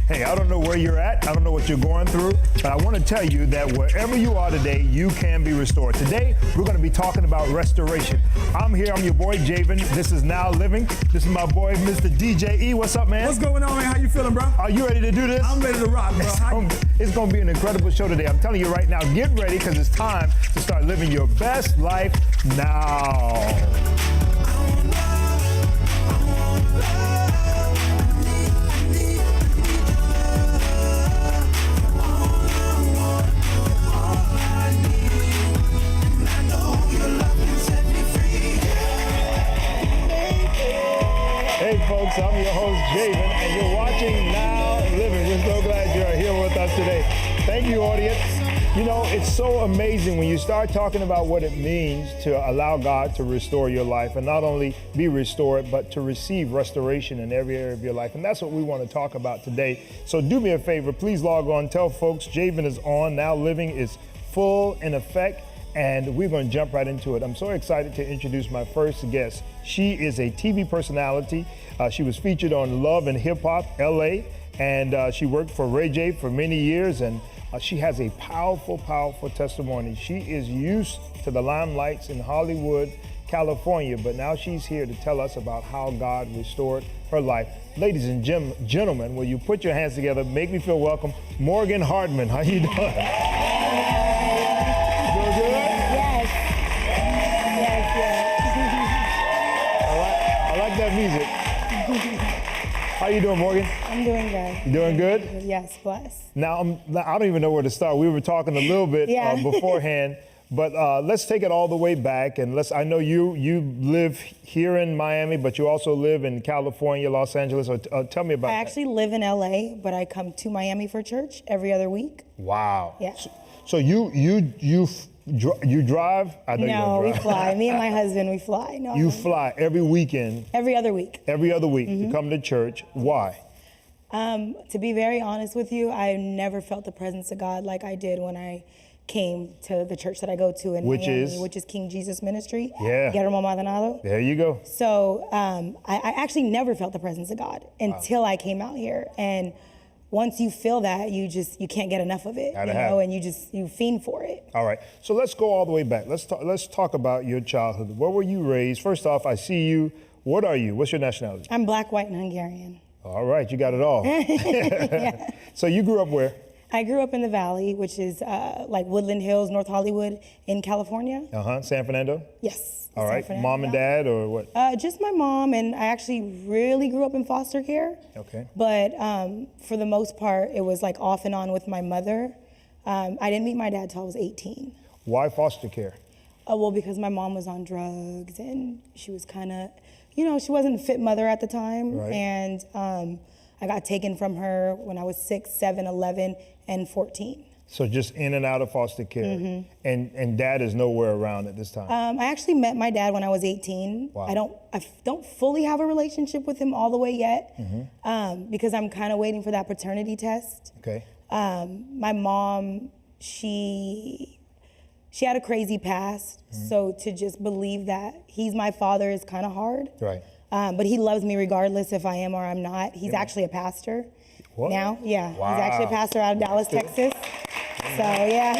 Hey, I don't know where you're at. I don't know what you're going through, but I want to tell you that wherever you are today, you can be restored. Today, we're going to be talking about restoration. I'm here. I'm your boy, Javen. This is Now Living. This is my boy, Mr. DJ E. What's up, man? What's going on, man? How you feeling, bro? Are you ready to do this? I'm ready to rock, bro. It's going to be an incredible show today. I'm telling you right now, get ready because it's time to start living your best life now. Hey folks, I'm your host Javen, and you're watching Now Living. We're so glad you're here with us today. Thank you, audience. You know, it's so amazing when you start talking about what it means to allow God to restore your life, and not only be restored, but to receive restoration in every area of your life. And that's what we want to talk about today. So do me a favor, please log on, tell folks Javen is on. Now Living is full in effect. And we're going to jump right into it. I'm so excited to introduce my first guest. She is a TV personality. She was featured on Love and Hip Hop LA, and she worked for Ray J for many years, and she has a powerful, powerful testimony. She is used to the limelights in Hollywood, California, but now she's here to tell us about how God restored her life. Ladies and gentlemen, will you put your hands together, make me feel welcome, Morgan Hardman. How you doing? That music. How you doing, Morgan? I'm doing good. You doing good? Yes, bless. Now, I don't even know where to start. We were talking a little bit beforehand, but let's take it all the way back. And I know you live here in Miami, but you also live in California, Los Angeles. Tell me about that. I actually live in LA, but I come to Miami for church every other week. Wow. Yeah. So you drive? I know you don't drive. We fly. Me and my husband, we fly. No, you fly every weekend? Every other week. Every other week to come to church. Why? To be very honest with you, I never felt the presence of God like I did when I came to the church that I go to in Miami, which is King Jesus Ministry. Yeah. Guillermo Maldonado. There you go. So I actually never felt the presence of God until I came out here. And once you feel that, you can't get enough of it, and you fiend for it. All right, so let's go all the way back. Let's talk about your childhood. Where were you raised? First off, I see you. What are you? What's your nationality? I'm Black, white, and Hungarian. All right, you got it all. Yeah. So you grew up where? I grew up in the Valley, which is like Woodland Hills, North Hollywood in California. San Fernando? Yes. All right, mom and dad or what? Just my mom, and I actually really grew up in foster care. Okay. But for the most part, it was like off and on with my mother. I didn't meet my dad till I was 18. Why foster care? Well, because my mom was on drugs, and she was kind of, she wasn't a fit mother at the time. Right. And I got taken from her when I was 6, 7, 11, and 14. So just in and out of foster care. Mm-hmm. And dad is nowhere around at this time? I actually met my dad when I was 18. Wow. I don't fully have a relationship with him all the way yet, because I'm kind of waiting for that paternity test. Okay. My mom, she had a crazy past, so to just believe that he's my father is kind of hard. Right. But he loves me regardless if I am or I'm not. He's actually a pastor. What? Now, yeah. Wow. He's actually a pastor out of Dallas, Texas. So, yeah,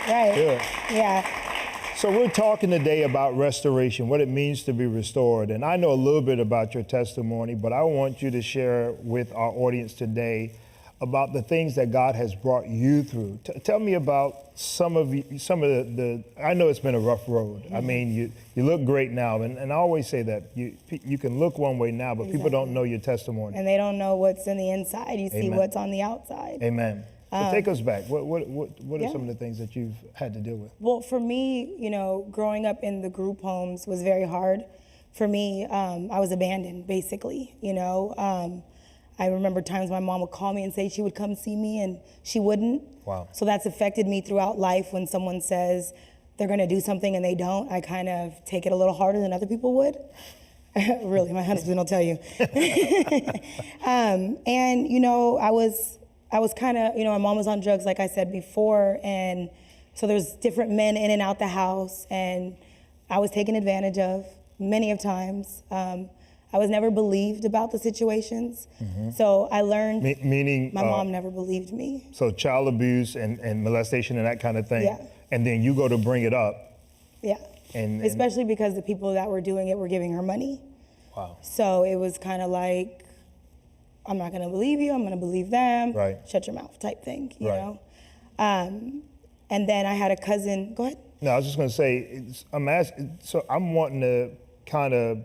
right. Good. Yeah. So we're talking today about restoration, what it means to be restored. And I know a little bit about your testimony, but I want you to share with our audience today about the things that God has brought you through. Tell me about some of the, I know it's been a rough road. Mm-hmm. I mean, you look great now, and I always say that you can look one way now, but people don't know your testimony. And they don't know what's in the inside. You see what's on the outside. Amen. So take us back. What are some of the things that you've had to deal with? Well, for me, growing up in the group homes was very hard. For me, I was abandoned, basically, I remember times my mom would call me and say she would come see me, and she wouldn't. Wow. So that's affected me throughout life. When someone says they're going to do something and they don't, I kind of take it a little harder than other people would. Really, my husband will tell you. And, I was kind of, my mom was on drugs, like I said before, and so there's different men in and out the house, and I was taken advantage of many of times. I was never believed about the situations. So I learned, Meaning? my mom never believed me. So child abuse and molestation and that kind of thing. Yeah. And then you go to bring it up. Yeah. And Especially because the people that were doing it were giving her money. Wow. So it was kind of like, I'm not gonna believe you, I'm gonna believe them. Right. Shut your mouth type thing, you Right. know? And then I had a cousin, go ahead. No, I was just going to say, I'm wanting to kind of,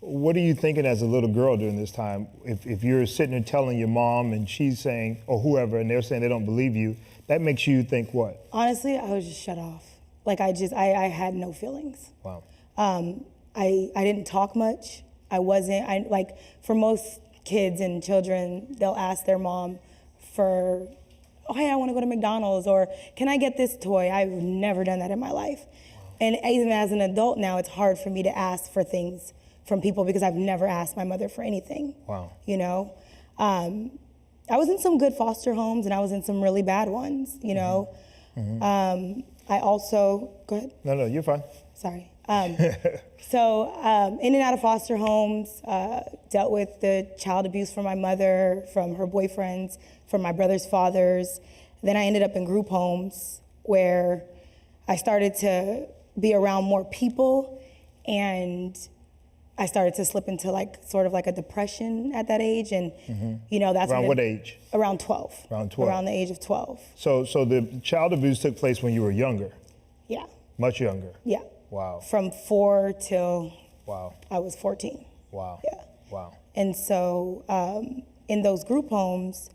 what are you thinking as a little girl during this time? If you're sitting and telling your mom and she's saying, or whoever, and they're saying they don't believe you, that makes you think what? Honestly, I was just shut off. Like I had no feelings. Wow. I didn't talk much. Like for most kids and children, they'll ask their mom for, oh, hey, I want to go to McDonald's, or can I get this toy? I've never done that in my life. Wow. And even as an adult now, it's hard for me to ask for things from people because I've never asked my mother for anything. Wow. You know? I was in some good foster homes and I was in some really bad ones, you know? I also, go ahead. No, you're fine. Sorry. So in and out of foster homes, dealt with the child abuse from my mother, from her boyfriends, from my brother's fathers. Then I ended up in group homes where I started to be around more people, and I started to slip into like sort of like a depression at that age. And you know, that's around what age? Around 12. Around 12. Around the age of 12. So the child abuse took place when you were younger? Yeah. Much younger? Yeah. Wow. From 4 till wow. I was 14. Wow. Yeah. Wow. And so in those group homes,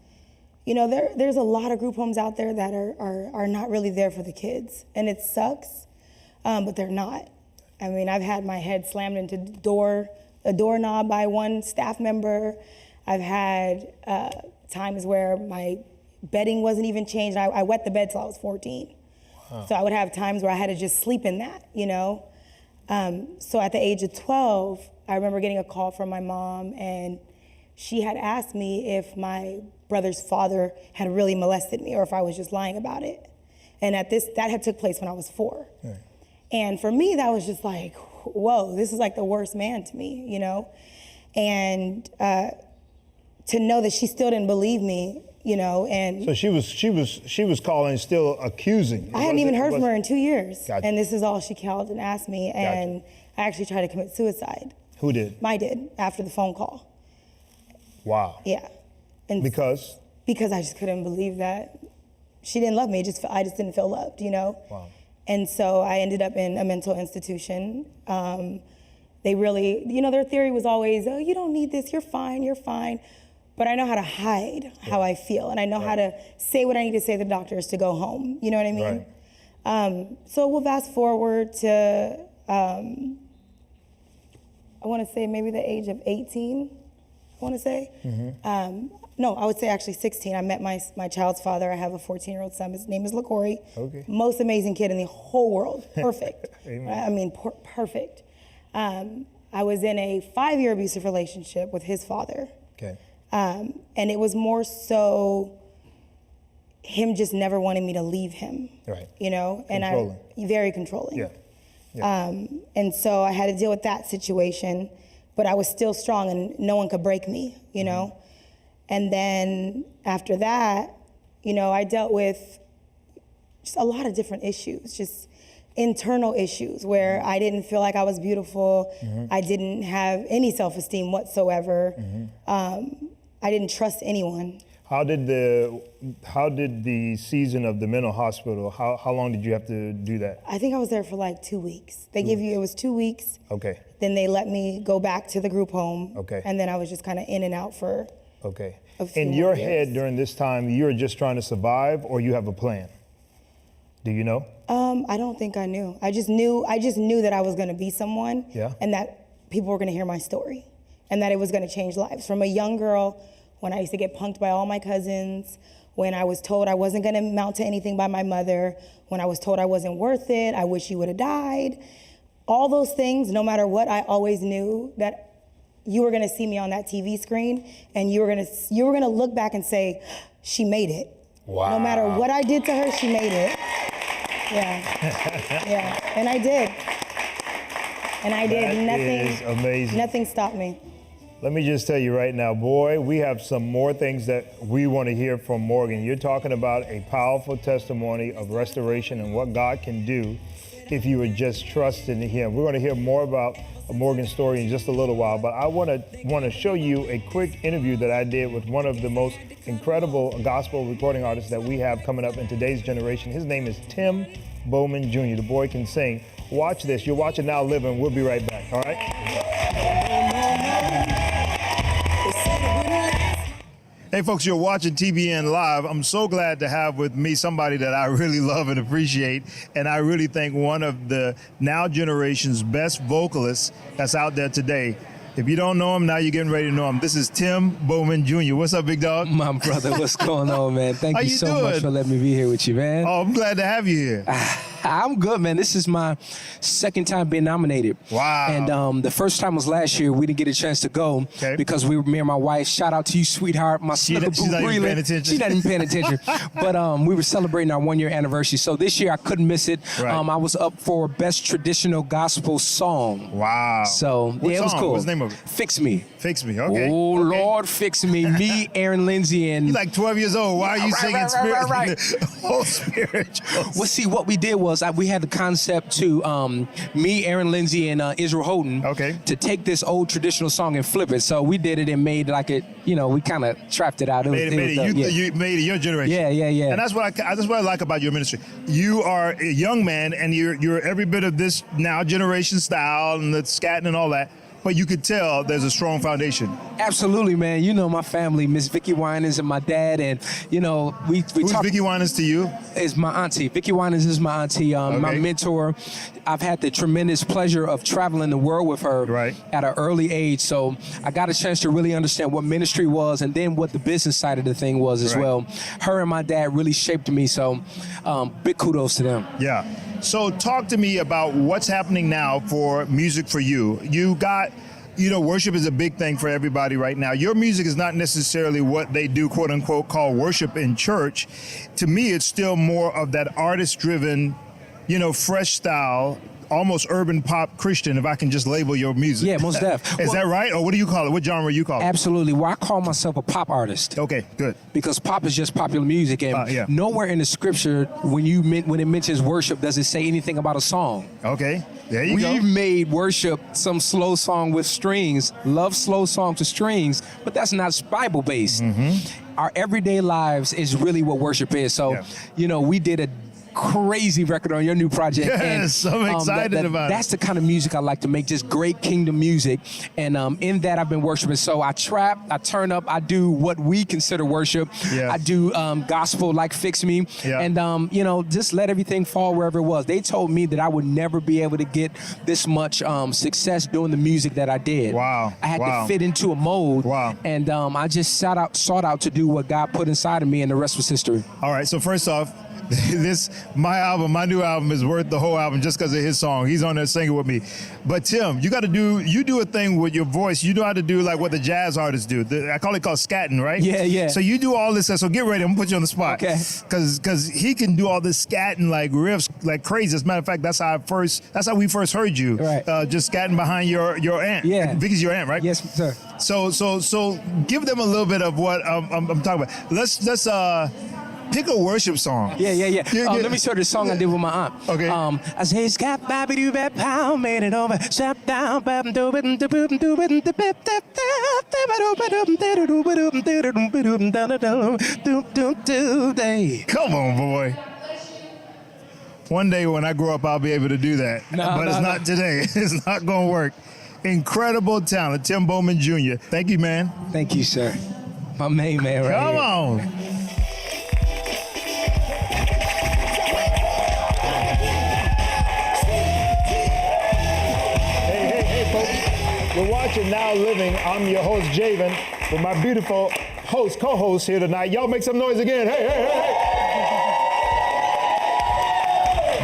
you know, there's a lot of group homes out there that are not really there for the kids. And it sucks, but they're not. I mean, I've had my head slammed into a doorknob by one staff member. I've had times where my bedding wasn't even changed. I wet the bed till I was 14. Wow. So I would have times where I had to just sleep in that, you know? So at the age of 12, I remember getting a call from my mom, and she had asked me if my brother's father had really molested me or if I was just lying about it. And that had took place when I was 4. Yeah. And for me, that was just like, whoa, this is like the worst man to me, you know? And to know that she still didn't believe me, you know, and so she was calling, still accusing. I hadn't even heard from her in 2 years. Gotcha. And this is all she called and asked me, and gotcha. I actually tried to commit suicide. Who did? I did, after the phone call. Wow. Yeah. And because I just couldn't believe that she didn't love me. I just didn't feel loved, you know? Wow. And so I ended up in a mental institution. They really, you know, their theory was always, oh, you don't need this, you're fine, you're fine. But I know how to hide how I feel, and I know how to say what I need to say to the doctors to go home, you know what I mean? Right. So we'll fast forward to, I wanna say maybe the age of 18, I wanna say. No, I would say actually 16. I met my child's father. I have a 14-year-old son. His name is LaCory. Okay. Most amazing kid in the whole world. Perfect. I mean, perfect. I was in a 5-year abusive relationship with his father. Okay. And it was more so him just never wanting me to leave him. Right. You know? Controlling. Very controlling. Yeah. Yeah. And so I had to deal with that situation, but I was still strong and no one could break me, you know? And then after that, you know, I dealt with just a lot of different issues, just internal issues where I didn't feel like I was beautiful. I didn't have any self-esteem whatsoever. I didn't trust anyone. How did the season of the mental hospital, how long did you have to do that? I think I was there for like 2 weeks. They give you, it was 2 weeks. Okay. Then they let me go back to the group home. Okay. And then I was just kind of in and out for in your head during this time, you're just trying to survive, or you have a plan? Do you know? I don't think I knew. I just knew that I was going to be someone, and that people were going to hear my story, and that it was going to change lives. From a young girl, when I used to get punked by all my cousins, when I was told I wasn't going to amount to anything by my mother, when I was told I wasn't worth it, I wish you would have died. All those things, no matter what, I always knew that you were going to see me on that TV screen, and you were going to look back and say, she made it. Wow. No matter what I did to her, she made it. Yeah, and I did. And I did. That is amazing. Nothing stopped me. Let me just tell you right now, boy, we have some more things that we want to hear from Morgan. You're talking about a powerful testimony of restoration and what God can do if you would just trust in Him. We're going to hear more about Morgan's story in just a little while, but I want to show you a quick interview that I did with one of the most incredible gospel recording artists that we have coming up in today's generation. His name is Tim Bowman Jr. The boy can sing. Watch this. You're watching Now Living. We'll be right back, all right? Hey folks, you're watching TBN Live. I'm so glad to have with me somebody that I really love and appreciate, and I really think one of the now generation's best vocalists that's out there today. If you don't know him, now you're getting ready to know him. This is Tim Bowman Jr. What's up, big dog? My brother, what's going on, man? Thank you so doing? much for letting me be here with you, man. Oh, I'm glad to have you here. I'm good, man. This is my second time being nominated. Wow. And the first time was last year. We didn't get a chance to go because me and my wife, shout out to you, sweetheart. My she's not even paying attention. She's not even paying attention. But we were celebrating our 1-year anniversary. So this year I couldn't miss it. Right. I was up for Best Traditional Gospel Song. Wow. So what yeah, song? It was cool. What's the name of it? Fix Me. Fix Me, okay. Oh, okay. Lord, fix me. Me, Aaron Lindsay, and... You're like 12 years old. Why are you singing whole spiritual? Well, see, what we did was we had the concept to me, Aaron Lindsay, and Israel Houghton to take this old traditional song and flip it. So we did it and made like it, we kind of trapped it out. You made it your generation. Yeah. And that's what I like about your ministry. You are a young man, and you're every bit of this now generation style and the scatting and all that. But you could tell there's a strong foundation. Absolutely, man. You know my family, Miss Vicky Winans and my dad, and we Who's Vicky Winans to you? Is my auntie. Vicky Winans is my auntie, my mentor. I've had the tremendous pleasure of traveling the world with her at an early age, so I got a chance to really understand what ministry was and then what the business side of the thing was as well. Her and my dad really shaped me, so big kudos to them. Yeah. So talk to me about what's happening now for music for you. You got, worship is a big thing for everybody right now. Your music is not necessarily what they do, quote unquote, call worship in church. To me, it's still more of that artist-driven, fresh style, almost urban pop Christian, if I can just label your music. Yeah, most def. Is that right? Or what do you call it? What genre you call it? Absolutely. Well, I call myself a pop artist. Okay, good. Because pop is just popular music, and nowhere in the scripture when it mentions worship does it say anything about a song. Okay, there you go. We've made worship some slow song with strings, love slow songs with strings, but that's not Bible-based. Mm-hmm. Our everyday lives is really what worship is. So, we did a crazy record on your new project. Yes, and, I'm excited about it. That's the kind of music I like to make, just great kingdom music. And in that, I've been worshiping. So I trap, I turn up, I do what we consider worship. Yeah. I do gospel like Fix Me. Yeah. And, just let everything fall wherever it was. They told me that I would never be able to get this much success doing the music that I did. Wow. I had to fit into a mold. Wow. And I just sought out to do what God put inside of me, and the rest was history. All right, so first off, my new album is worth the whole album just because of his song. He's on there singing with me. But Tim, you do a thing with your voice. You know how to do like what the jazz artists do. I call it scatting, right? Yeah. So you do all this stuff. So get ready. I'm gonna put you on the spot. Okay. Because he can do all this scatting like riffs like crazy. As a matter of fact, that's how we first heard you. Right. Just scatting behind your aunt. Yeah. Vicky's your aunt, right? Yes, sir. So give them a little bit of what I'm talking about. Let's pick a worship song. Yeah. Let me show the song I did with my aunt. Okay. I say, "Scap, baby, do that pow, made it over. Shut down, bam, do it, do it, do it, do Come on, boy. One day when I grow up, I'll be able to do that. But it's not today. It's not going to work. Incredible talent, Tim Bowman Jr. Thank you, man. Thank you, sir. My main man right Come here. on. We're watching Now Living. I'm your host, Javen, with my beautiful co-host here tonight. Y'all make some noise again. Hey.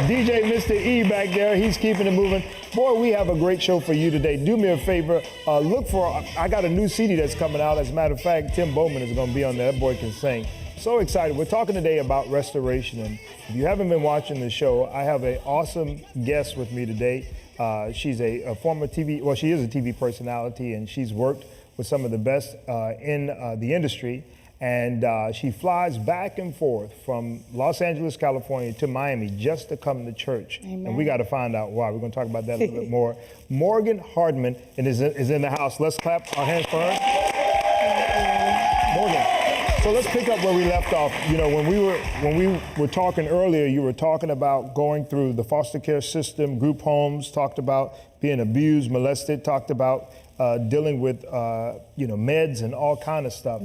DJ Mr. E back there, he's keeping it moving. Boy, we have a great show for you today. Do me a favor, I got a new CD that's coming out. As a matter of fact, Tim Bowman is going to be on there. That boy can sing. So excited. We're talking today about restoration. And if you haven't been watching the show, I have an awesome guest with me today. She's a former TV, she is a TV personality, and she's worked with some of the best in the industry. And she flies back and forth from Los Angeles, California to Miami just to come to church. Amen. And we got to find out why. We're going to talk about that a little bit more. Morgan Hardman is in the house. Let's clap our hands for her. Morgan. So let's pick up where we left off. You know, when we were talking earlier, you were talking about going through the foster care system, group homes, talked about being abused, molested, talked about dealing with meds and all kind of stuff.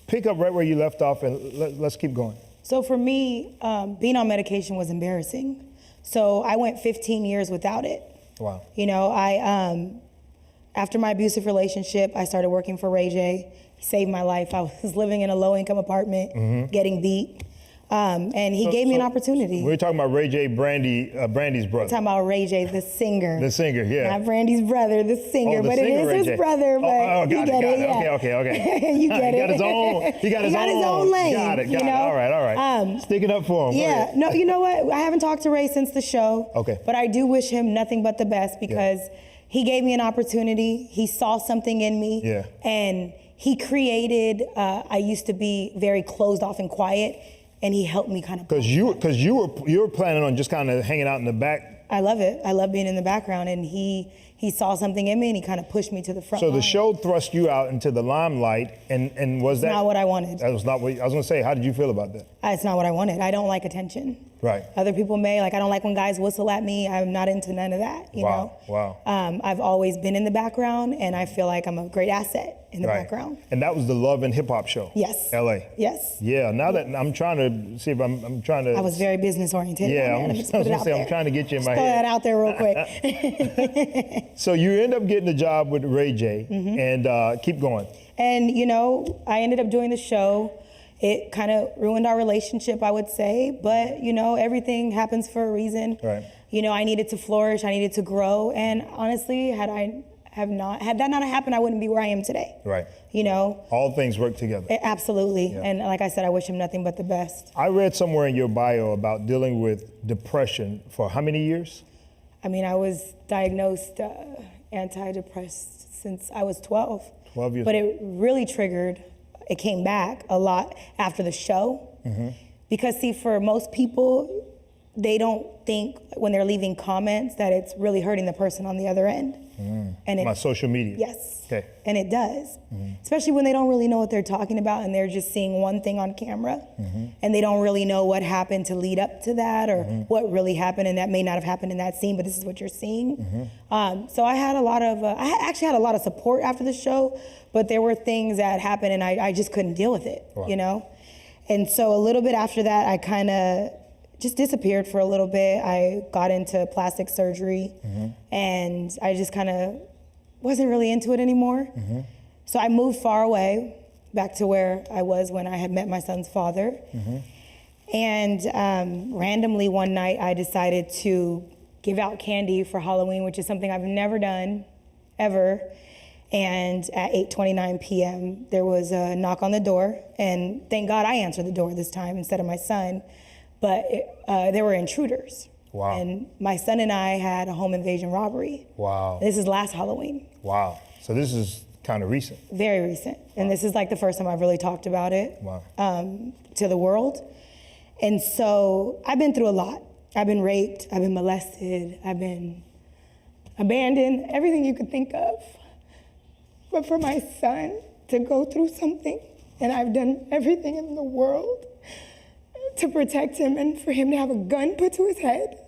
Pick up right where you left off and let's keep going. So for me, being on medication was embarrassing. So I went 15 years without it. Wow. You know, after my abusive relationship, I started working for Ray J. He saved my life. I was living in a low-income apartment, getting beat, and he gave me an opportunity. We're talking about Ray J, Brandy's brother. We're talking about Ray J, the singer. The singer, yeah. Not Brandy's brother, the singer, the but singer, it is Ray his J. brother. But got it. Yeah. Okay. You get He it. got his own lane. Got it. You know? All right. Stick it up for him. Yeah. No, you know what? I haven't talked to Ray since the show. Okay. But I do wish him nothing but the best because he gave me an opportunity. He saw something in me. Yeah. And he created. I used to be very closed off and quiet, and he helped me kind of. Because you were planning on just kind of hanging out in the back. I love it. I love being in the background, and he saw something in me, and he kind of pushed me to the front. So line. the show thrust you out into the limelight, and was that not what I wanted? That was not what I was going to say. How did you feel about that? It's not what I wanted. I don't like attention. Right. Other people may. Like, I don't like when guys whistle at me. I'm not into none of that, you know? Wow. I've always been in the background, and I feel like I'm a great asset in the background. And that was the Love and Hip Hop show? Yes. L.A.? Yes. Yeah, now that I'm trying to see if I'm trying to... I was very business-oriented. Yeah, I'm trying to get you in my head. Throw that out there real quick. So you end up getting a job with Ray J, and keep going. And, you know, I ended up doing the show. It kind of ruined our relationship, I would say, but, you know, everything happens for a reason. Right. You know, I needed to flourish, I needed to grow, and honestly, had that not happened, I wouldn't be where I am today. Right. You know? All things work together. Absolutely, Yeah. and like I said, I wish him nothing but the best. I read somewhere in your bio about dealing with depression for how many years? I mean, I was diagnosed antidepressed since I was 12. 12 years But it really triggered. It came back a lot after the show. Because see, for most people, they don't think when they're leaving comments that it's really hurting the person on the other end. And My social media. Yes. Okay. And it does. Especially when they don't really know what they're talking about and they're just seeing one thing on camera. And they don't really know what happened to lead up to that or what really happened, and that may not have happened in that scene, but this is what you're seeing. So I had a lot of, I actually had a lot of support after the show, but there were things that happened and I just couldn't deal with it, you know? And so a little bit after that, I kind of just disappeared for a little bit. I got into plastic surgery and I just kind of wasn't really into it anymore. So I moved far away, back to where I was when I had met my son's father. And randomly one night I decided to give out candy for Halloween, which is something I've never done, ever. And at 8:29 p.m., there was a knock on the door, and thank God I answered the door this time instead of my son, but there were intruders. Wow. And my son and I had a home invasion robbery. Wow. This is last Halloween. Wow. So this is kind of recent. Very recent. And this is like the first time I've really talked about it to the world. And so I've been through a lot. I've been raped, I've been molested, I've been abandoned, everything you could think of. But for my son to go through something, and I've done everything in the world to protect him, and for him to have a gun put to his head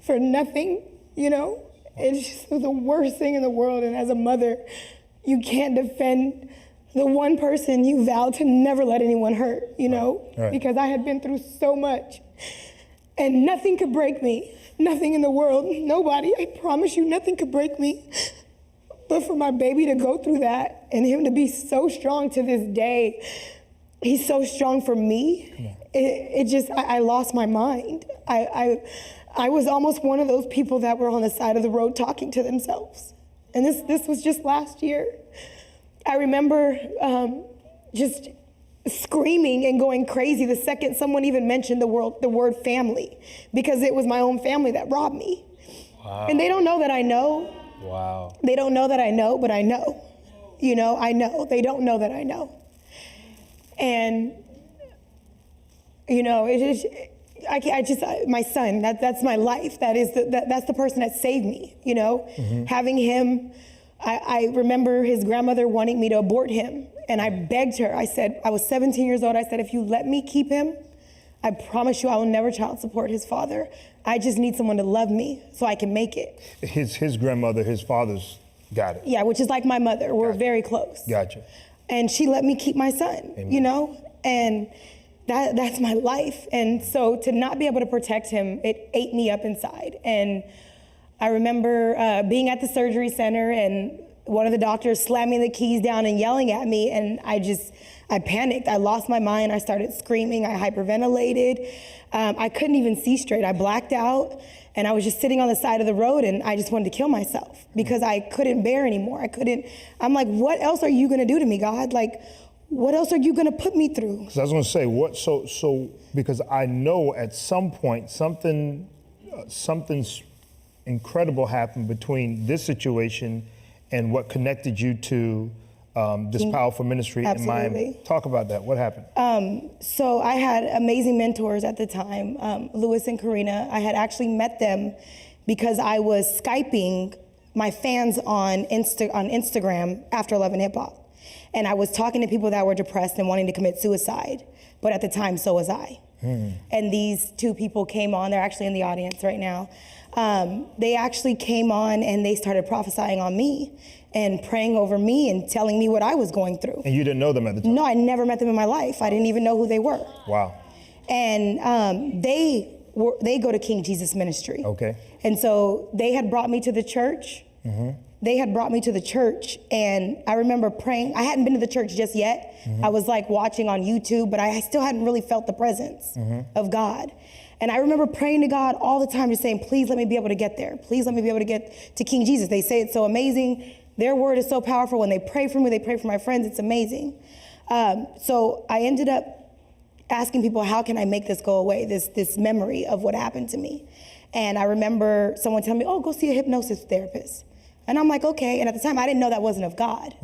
for nothing, you know? It's just the worst thing in the world, and as a mother, you can't defend the one person you vowed to never let anyone hurt, you know? Because I had been through so much, and nothing could break me. Nothing in the world, nobody, I promise you, nothing could break me. But for my baby to go through that and him to be so strong to this day, he's so strong for me. It just, I lost my mind. I was almost one of those people that were on the side of the road talking to themselves. And this was just last year. I remember just screaming and going crazy the second someone even mentioned the word family, because it was my own family that robbed me. And they don't know that I know. Wow. They don't know that I know, but I know. You know, I know. They don't know that I know. And, you know, my son, that's my life. That's the person that saved me, you know? Having him, I remember his grandmother wanting me to abort him. And I begged her. I said, I was 17 years old. I said, if you let me keep him, I promise you I will never child support his father. I just need someone to love me so I can make it. His grandmother, his father's got it. Yeah, which is like my mother. We're very close. Gotcha. And she let me keep my son, you know? And that's my life. And so to not be able to protect him, it ate me up inside. And I remember being at the surgery center and one of the doctors slamming the keys down and yelling at me, and I panicked. I lost my mind. I started screaming. I hyperventilated. I couldn't even see straight. I blacked out, and I was just sitting on the side of the road, and I just wanted to kill myself because I couldn't bear anymore. I'm like, what else are you gonna do to me, God? Like, what else are you gonna put me through? Because I was gonna say, so because I know at some point something's incredible happened between this situation and what connected you to this powerful ministry in Miami. Talk about that. What happened? So I had amazing mentors at the time, Louis and Karina. I had actually met them because I was Skyping my fans on Instagram after Love and Hip Hop. And I was talking to people that were depressed and wanting to commit suicide. But at the time, so was I. And these two people came on. They're actually in the audience right now. They actually came on and they started prophesying on me and praying over me and telling me what I was going through. And you didn't know them at the time? No, I never met them in my life. I didn't even know who they were. Wow. And they go to King Jesus Ministry. Okay. And so they had brought me to the church. They had brought me to the church, and I remember praying. I hadn't been to the church just yet. I was like watching on YouTube, but I still hadn't really felt the presence of God. And I remember praying to God all the time, just saying, please let me be able to get there. Please let me be able to get to King Jesus. They say it's so amazing. Their word is so powerful. When they pray for me, they pray for my friends. It's amazing. So I ended up asking people, how can I make this go away, this memory of what happened to me? And I remember someone telling me, oh, go see a hypnosis therapist. And I'm like, okay. And at the time, I didn't know that wasn't of God.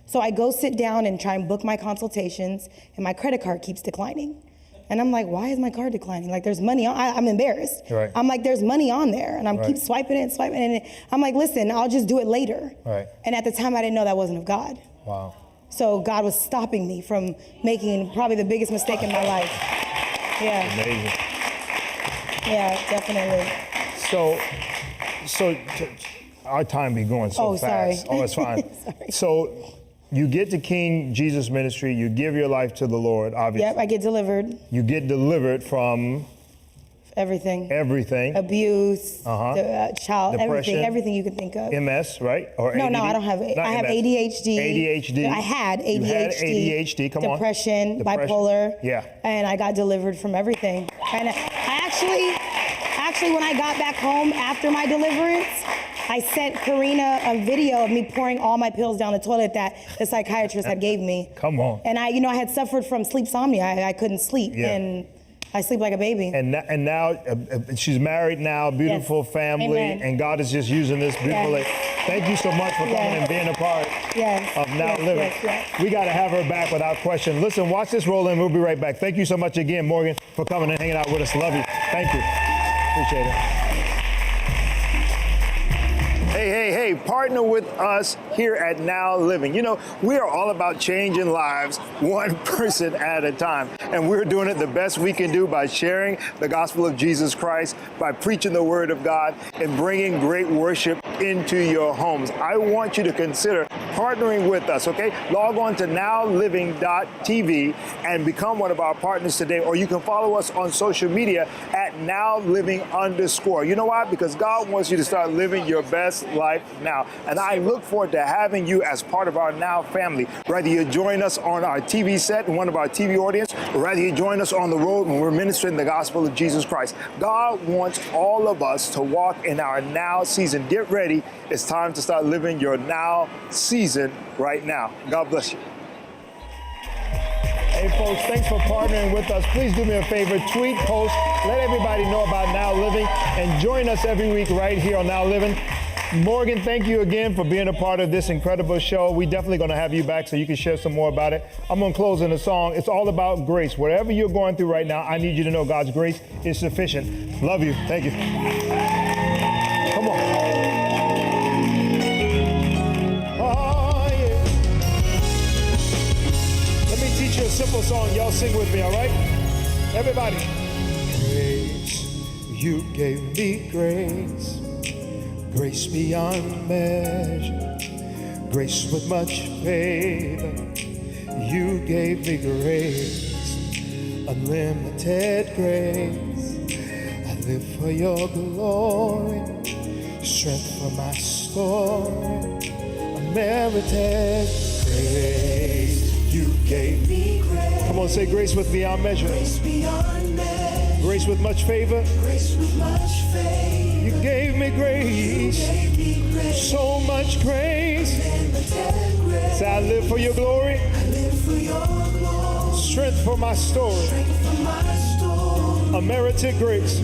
So I go sit down and try and book my consultations, and my credit card keeps declining. And I'm like, why is my card declining? Like, there's money on, I'm embarrassed. Right. I'm like, there's money on there. And I'm keep swiping it and swiping it. And I'm like, listen, I'll just do it later. Right. And at the time, I didn't know that wasn't of God. Wow. So God was stopping me from making probably the biggest mistake in my life. Yeah. Amazing. Yeah, definitely. So our time be going so fast. Sorry. Oh, it's fine. Sorry. So you get to King Jesus Ministry, you give your life to the Lord, obviously. Yep, I get delivered. You get delivered from everything. Abuse, Abuse, child, depression, everything you can think of. MS, right? Or no, ADD? I don't have it. I have MS. ADHD. ADHD. I had ADHD. You had ADHD, come on. Depression, bipolar. Yeah. And I got delivered from everything. And I actually, when I got back home after my deliverance, I sent Karina a video of me pouring all my pills down the toilet that the psychiatrist had gave me. Come on. And I had suffered from sleepsomnia. I couldn't sleep. Yeah. And I sleep like a baby. And now she's married now, beautiful family, Amen. And God is just using this beautifully. Yes. Thank you so much for coming and being a part of Now Living. Yes. We got to have her back without question. Listen, watch this roll in. We'll be right back. Thank you so much again, Morgan, for coming and hanging out with us. Love you. Thank you. Appreciate it. Hey, partner with us here at Now Living. You know, we are all about changing lives one person at a time. And we're doing it the best we can do by sharing the gospel of Jesus Christ, by preaching the word of God, and bringing great worship into your homes. I want you to consider partnering with us, okay? Log on to nowliving.tv and become one of our partners today, or you can follow us on social media at nowliving_. You know why? Because God wants you to start living your best life now. And I look forward to having you as part of our Now family. Whether you join us on our TV set in one of our TV audience, or whether you join us on the road when we're ministering the gospel of Jesus Christ. God wants all of us to walk in our Now season. Get ready. It's time to start living your Now season right now. God bless you. Hey folks, thanks for partnering with us. Please do me a favor, tweet, post, let everybody know about Now Living, and join us every week right here on Now Living. Morgan, thank you again for being a part of this incredible show. We're definitely going to have you back so you can share some more about it. I'm going to close in a song. It's all about grace. Whatever you're going through right now, I need you to know God's grace is sufficient. Love you. Thank you. Come on. Oh, yeah. Let me teach you a simple song. Y'all sing with me, all right? Everybody. Grace, you gave me grace. Grace beyond measure, grace with much favor. You gave me grace, unlimited grace. I live for your glory, strength for my story. Unmerited grace, you gave me grace. Come on, say grace with beyond measure. Grace beyond measure. Grace with much favor. Grace with much favor. You gave me grace, so much grace. Say, I live for your glory, strength for my story, unmerited grace.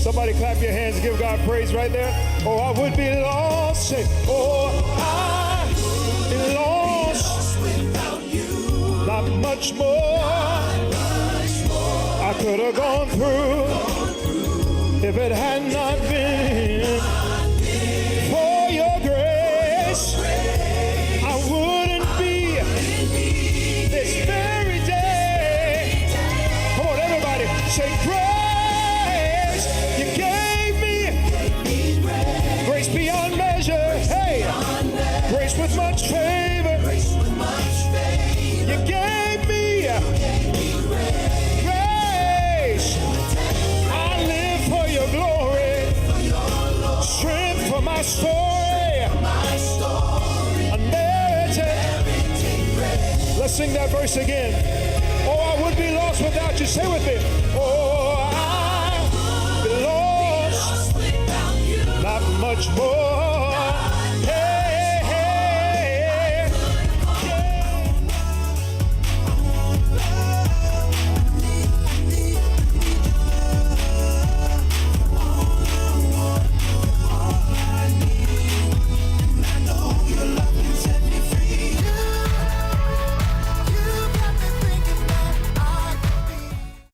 Somebody clap your hands, give God praise right there. Oh, I would be lost, say, oh, I would be lost without you. Not much more I could have gone through. If it had not been for your grace, I wouldn't be this very day. Come on, everybody, say grace. You gave me grace beyond measure. Hey, grace with much favor. You gave me grace. Your glory, strength for my story, unmerited. Let's sing that verse again. Oh, I would be lost without you. Say with me. Oh, I would be lost, not much more